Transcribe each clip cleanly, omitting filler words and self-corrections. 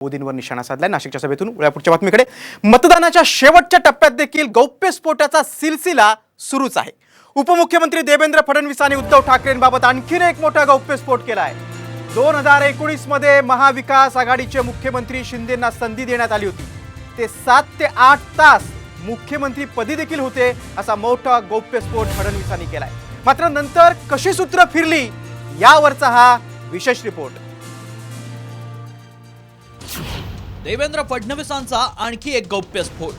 मोदींवर निशाणा साधलाय। नाशिकच्या सभेतून पुढच्या बातमीकडे, मतदानाच्या शेवटच्या टप्प्यात देखील गौप्यस्फोटाचा सिलसिला सुरूच आहे। उपमुख्यमंत्री देवेंद्र फडणवीसांनी उद्धव ठाकरेंबाबत आणखीन एक मोठा गौप्यस्फोट केला आहे। 2019 मध्ये महाविकास आघाडीचे मुख्यमंत्री शिंदेंना संधी देण्यात आली होती। ते 7 ते 8 तास मुख्यमंत्री पदी देखील होते, असा मोठा गौप्यस्फोट फडणवीसांनी केलाय। मात्र नंतर कशी सूत्र फिरली यावरचा हा विशेष रिपोर्ट। देवेंद्र फडणवीसांचा आणखी एक गौप्यस्फोट।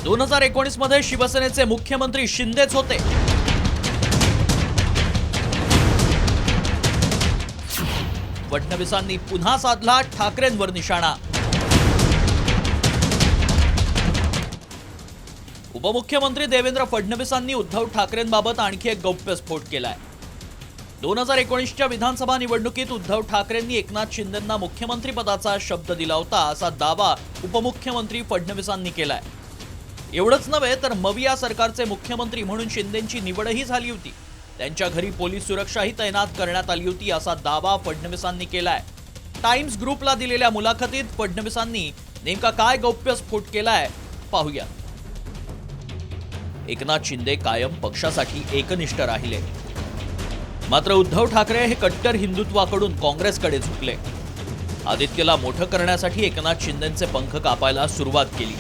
2019 मध्ये शिवसेनेचे मुख्यमंत्री शिंदेच होते। फडणवीसांनी पुन्हा साधला ठाकरेंवर निशाणा। उपमुख्यमंत्री देवेंद्र फडणवीसांनी उद्धव ठाकरेंबाबत आणखी एक गौप्यस्फोट केलाय। 2019च्या विधानसभा निवडणुकीत उद्धव ठाकरेंनी एकनाथ शिंदेंना मुख्यमंत्री पदाचा शब्द दिला होता, असा दावा उपमुख्यमंत्री फडणवीसांनी केलाय। एवढंच नव्हे तर मविया सरकारचे मुख्यमंत्री म्हणून शिंदेंची निवडही झाली होती। त्यांच्या घरी पोलीस सुरक्षाही तैनात करण्यात आली होती, असा दावा फडणवीसांनी केलाय। टाइम्स ग्रुपला दिलेल्या मुलाखतीत फडणवीसांनी नेमका काय गौप्यस्फोट केलाय पाहूया। एकनाथ शिंदे कायम पक्षासाठी एकनिष्ठ राहिले, मात्र उद्धव ठाकरे हे कट्टर हिंदुत्वाकडून काँग्रेसकडे झुकले। आदित्यला मोठं करण्यासाठी एकनाथ शिंदेंचे पंख कापायला सुरुवात केली।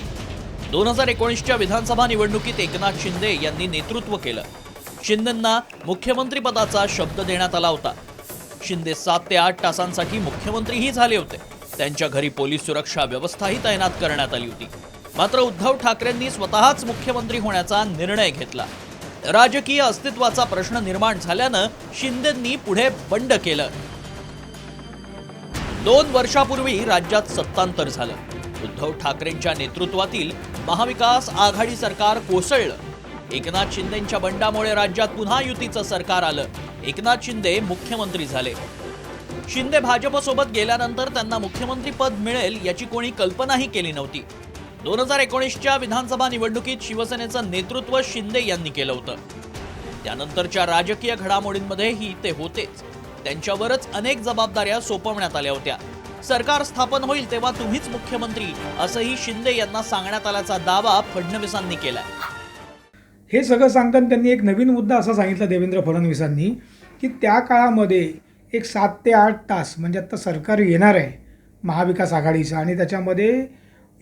2019च्या विधानसभा निवडणुकीत एकनाथ शिंदे यांनी नेतृत्व केलं। शिंदेंना मुख्यमंत्री पदाचा शब्द देण्यात आला होता। शिंदे 7 ते 8 तासांसाठी मुख्यमंत्रीही झाले होते। त्यांच्या घरी पोलीस सुरक्षा व्यवस्थाही तैनात करण्यात आली होती। मात्र उद्धव ठाकरेंनी स्वतःच मुख्यमंत्री होण्याचा निर्णय घेतला। राजकीय अस्तित्वाचा प्रश्न निर्माण झाल्यानं शिंदेंनी पुढे बंड केलं। 2 वर्षापूर्वी राज्यात सत्तांतर झालं। उद्धव ठाकरेंच्या नेतृत्वातील महाविकास आघाडी सरकार कोसळलं। एकनाथ शिंदेंच्या बंडामुळे राज्यात पुन्हा युतीचं सरकार आलं। एकनाथ शिंदे मुख्यमंत्री झाले। शिंदे भाजपसोबत गेल्यानंतर त्यांना मुख्यमंत्री पद मिळेल याची कोणी कल्पनाही केली नव्हती। 2019च्या विधानसभा निवडणुकीत शिवसेनेचं नेतृत्व शिंदे यांनी केलं होतं। त्यानंतरच्या राजकीय घडामोडींमध्येही ते होतेच। त्यांच्यावरच अनेक जबाबदाऱ्या सोपवण्यात आल्या होत्या। सरकार स्थापन होईल तेव्हा तुम्हीच मुख्यमंत्री, असंही शिंदे यांना सांगण्यात आल्याचा दावा फडणवीसांनी केलाय। हे सगळं सांगताना त्यांनी एक नवीन मुद्दा असा सांगितला देवेंद्र फडणवीसांनी, की त्या काळामध्ये एक 7 ते 8 तास म्हणजे आता सरकार येणार आहे महाविकास आघाडीचं आणि त्याच्यामध्ये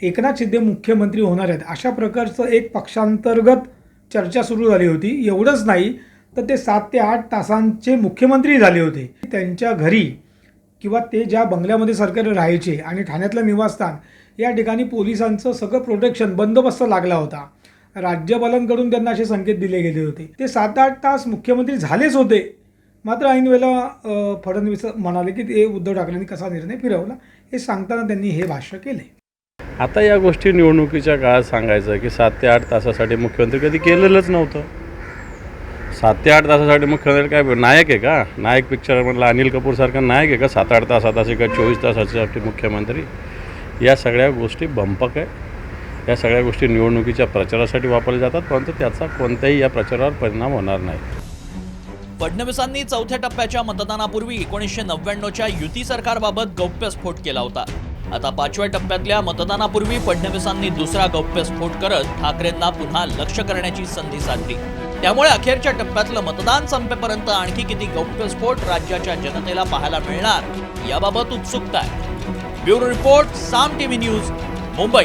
एकनाथ शिंदे मुख्यमंत्री होणार आहेत, अशा प्रकारचं एक पक्षांतर्गत चर्चा सुरू झाली होती। एवढंच नाही तर ते 7 ते 8 तासांचे मुख्यमंत्री झाले होते। त्यांच्या घरी किंवा ते ज्या बंगल्यामध्ये सरकार राहायचे आणि ठाण्यातलं निवासस्थान या ठिकाणी पोलिसांचं सगळं प्रोटेक्शन बंदोबस्त लागला होता। राज्यपालांकडून त्यांना असे संकेत दिले गेले होते। ते 7-8 तास मुख्यमंत्री झालेच होते, मात्र ऐन वेळेला फडणवीस म्हणाले की ते उद्धव ठाकरेंनी कसा निर्णय फिरवला हे सांगताना त्यांनी हे भाष्य केले। आता या गोष्टी निवडणुकीच्या काळात सांगायचं की 7 ते 8 तासासाठी मुख्यमंत्री कधी केलेलंच नव्हतं। 7 ते 8 तासासाठी मुख्यमंत्री काय नायक आहे का? नायक पिक्चरमधला अनिल कपूरसारखा नायक आहे का 7-8 तासासाठी का 24 तासासाठी मुख्यमंत्री? या सगळ्या गोष्टी भंपक आहे। या सगळ्या गोष्टी निवडणुकीच्या प्रचारासाठी वापरल्या जातात, परंतु त्याचा कोणत्याही या प्रचारावर परिणाम होणार नाही। फडणवीसांनी 4थ्या टप्प्याच्या मतदानापूर्वी 1999च्या युती सरकारबाबत गौप्यस्फोट केला होता। आता 5व्या टप्प्यातल्या मतदानापूर्वी फडणवीसांनी दुसरा गौप्यस्फोट करत ठाकरेंना पुन्हा लक्ष करण्याची संधी साधली। त्यामुळे अखेरच्या टप्प्यातलं मतदान संपेपर्यंत आणखी किती गौप्यस्फोट राज्याच्या जनतेला पाहायला मिळणार याबाबत उत्सुकता आहे। ब्युरो रिपोर्ट, साम टीव्ही न्यूज, मुंबई।